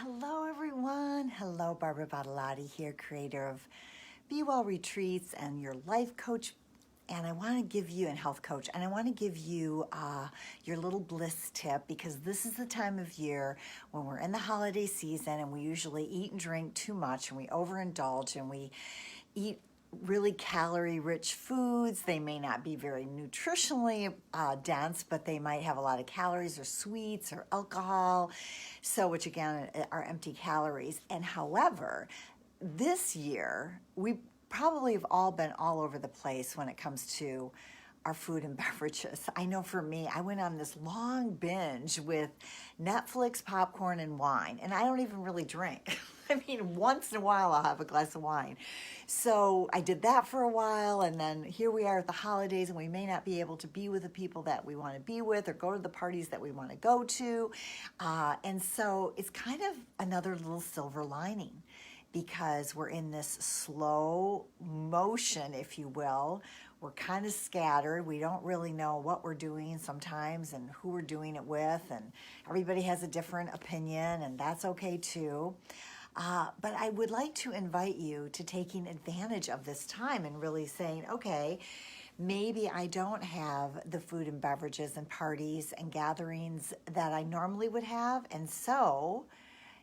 Hello, everyone. Hello, Barbara Bottolotti here, creator of Be Well Retreats and your life coach. And I want to give you, and health coach, and I want to give you your little bliss tip because this is the time of year when we're in the holiday season and we usually eat and drink too much and we overindulge and we eat really calorie-rich foods. They may not be very nutritionally dense, but they might have a lot of calories or sweets or alcohol, so which again are empty calories. And however, this year, we probably have all been all over the place when it comes to our food and beverages. I know for me, I went on this long binge with Netflix, popcorn, and wine, and I don't even really drink. I mean, once in a while I'll have a glass of wine. So I did that for a while, and then here we are at the holidays, and we may not be able to be with the people that we want to be with or go to the parties that we want to go to. And so it's kind of another little silver lining because we're in this slow motion, if you will. We're kind of scattered. We don't really know what we're doing sometimes and who we're doing it with, and everybody has a different opinion, and that's okay too. But I would like to invite you to taking advantage of this time and really saying, okay, maybe I don't have the food and beverages and parties and gatherings that I normally would have, and so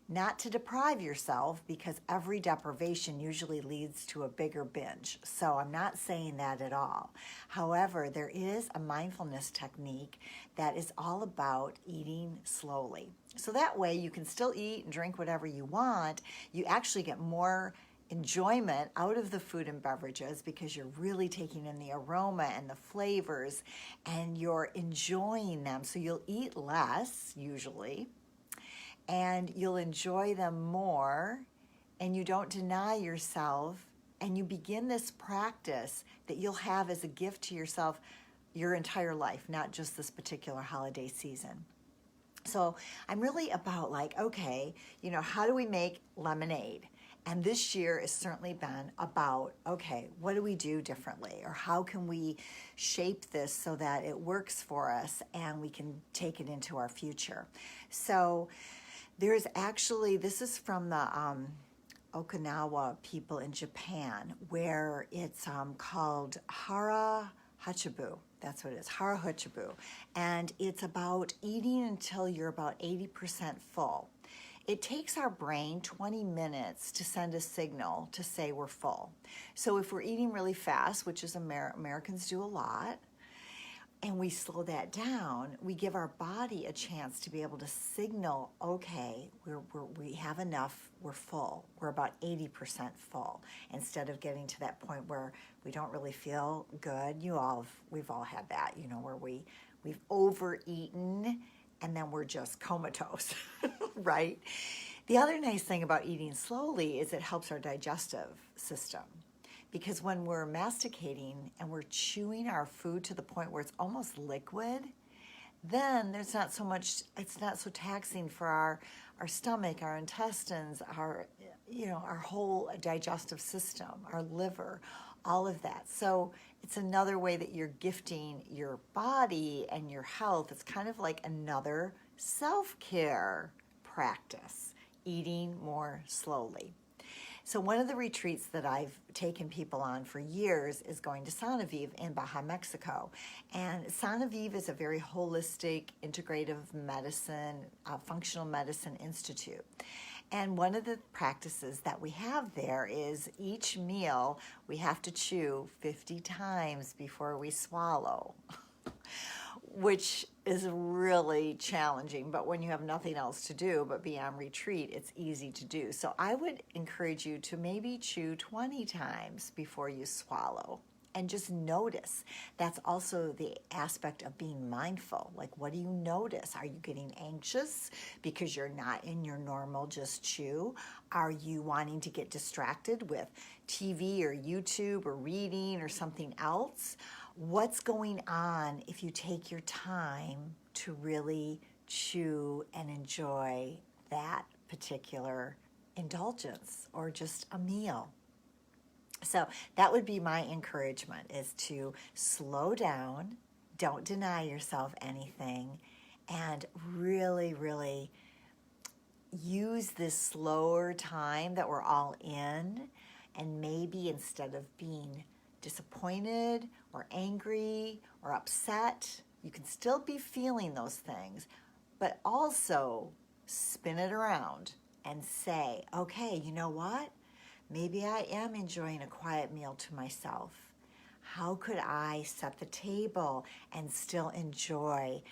not to deprive yourself, because every deprivation usually leads to a bigger binge. So I'm not saying that at all. However, there is a mindfulness technique that is all about eating slowly. So that way you can still eat and drink whatever you want. You actually get more enjoyment out of the food and beverages because you're really taking in the aroma and the flavors and you're enjoying them. So you'll eat less usually, and you'll enjoy them more, and you don't deny yourself, and you begin this practice that you'll have as a gift to yourself your entire life, not just this particular holiday season. So I'm really about like, okay, how do we make lemonade? And this year has certainly been about, okay, what do we do differently? Or how can we shape this so that it works for us and we can take it into our future? So there's actually, this is from the Okinawa people in Japan, where it's called Hara Hachibu. That's what it is, Hara Hachibu. And it's about eating until you're about 80% full. It takes our brain 20 minutes to send a signal to say we're full. So if we're eating really fast, which is Americans do a lot, and we slow that down, we give our body a chance to be able to signal, okay, we have enough, we're full. We're about 80% full, instead of getting to that point where we don't really feel good. We've all had that, where we've overeaten and then we're just comatose, right? The other nice thing about eating slowly is it helps our digestive system. Because when we're masticating and we're chewing our food to the point where it's almost liquid, then it's not so taxing for our stomach, our intestines, our whole digestive system, our liver, all of that. So it's another way that you're gifting your body and your health. It's kind of like another self-care practice, eating more slowly. So one of the retreats that I've taken people on for years is going to Sana Vive in Baja, Mexico. And Sana Vive is a very holistic, integrative medicine, functional medicine institute. And one of the practices that we have there is each meal we have to chew 50 times before we swallow, which is really challenging, but when you have nothing else to do but be on retreat, it's easy to do. So I would encourage you to maybe chew 20 times before you swallow and just notice. That's also the aspect of being mindful. Like, what do you notice? Are you getting anxious because you're not in your normal just chew? Are you wanting to get distracted with TV or YouTube or reading or something else? What's going on if you take your time to really chew and enjoy that particular indulgence or just a meal? So that would be my encouragement, is to slow down, don't deny yourself anything, and really, really use this slower time that we're all in, and maybe instead of being disappointed or angry or upset, you can still be feeling those things, but also spin it around and say, okay, you know what? Maybe I am enjoying a quiet meal to myself. How could I set the table and still enjoy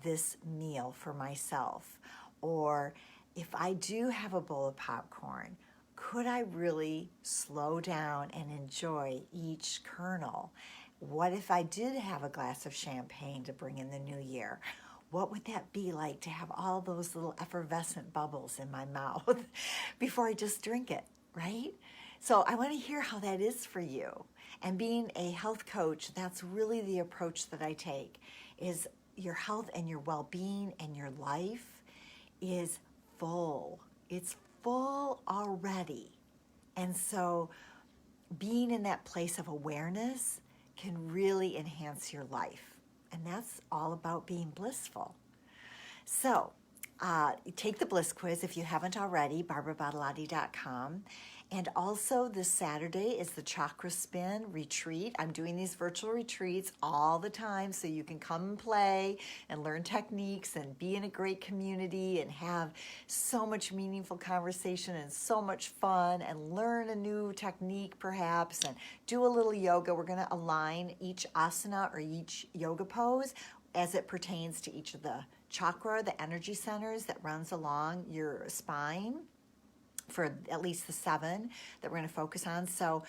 this meal for myself? Or if I do have a bowl of popcorn, could I really slow down and enjoy each kernel? What if I did have a glass of champagne to bring in the new year? What would that be like to have all those little effervescent bubbles in my mouth before I just drink it, right? So I want to hear how that is for you. And being a health coach, that's really the approach that I take, is your health and your well-being and your life is full. It's full already. And so being in that place of awareness can really enhance your life. And that's all about being blissful. So take the Bliss Quiz if you haven't already, barbarabottolotti.com. And also this Saturday is the Chakra Spin retreat. I'm doing these virtual retreats all the time so you can come and play and learn techniques and be in a great community and have so much meaningful conversation and so much fun and learn a new technique perhaps and do a little yoga. We're going to align each asana or each yoga pose as it pertains to each of the chakra, the energy centers that runs along your spine, for at least the 7 that we're going to focus on. So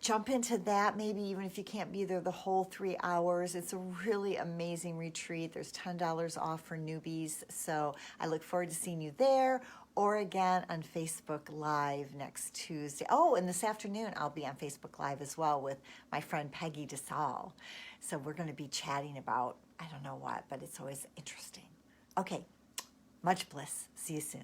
jump into that, maybe even if you can't be there the whole 3 hours. It's a really amazing retreat. There's $10 off for newbies. So I look forward to seeing you there or again on Facebook Live next Tuesday. Oh, and this afternoon I'll be on Facebook Live as well with my friend Peggy DeSalle. So we're going to be chatting about, I don't know what, but it's always interesting. Okay, much bliss. See you soon.